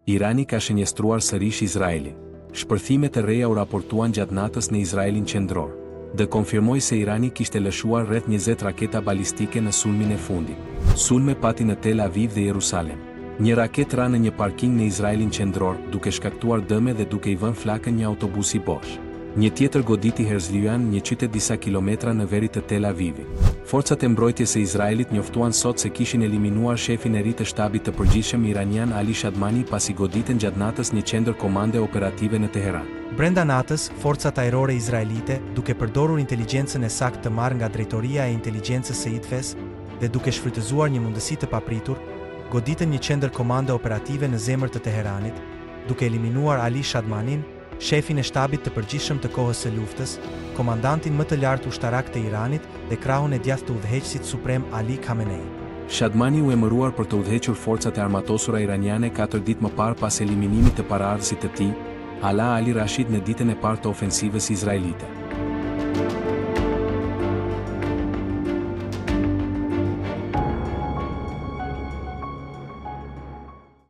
Irani ka shënjestruar sërish Izraelin. Shpërthimet e reja u raportuan gjatë natës në Izraelin qendror. Dhe konfirmoi se Irani kishte lëshuar rreth 20 raketa balistike në sulmin e fundit. Sulme pati në Tel Aviv dhe Jerusalem. Një raket ra në një parking në Izraelin qendror, duke shkaktuar dëme dhe duke i vënë flakën një autobusi Bosch. Një tjetër goditi Herzlian, një qytet disa kilometra në veri të Tel Avivit. Forcat e mbrojtjes së Izraelit njoftuan sot se kishin eliminuar shefin e ri të shtabit të përgjithshëm iranian Ali Shadmani pasi goditën gjatë natës një qendër komande operative në Teheran. Brenda natës, forcat ajrore izraelite, duke përdorur inteligjencën e saktë të marrë nga drejtoria e inteligjencës së IDF-s dhe duke shfrytëzuar një mundësi të papritur, goditën një qendër komande operative në zemër të Teheranit, duke eliminuar Ali Shadmanin, shefin e shtabit të përgjithshëm të kohës së luftës, komandantin më të lartë ushtarak të Iranit dhe krahun e djathtë të udhëheqësit suprem Ali Khamenei. Shadmani u emëruar për të udhëhequr forcat e armatosura iraniane 4 ditë më parë pas eliminimit të paraardhësit të tij, Ala Ali Rashid në ditën e parë të ofensivës izraelite.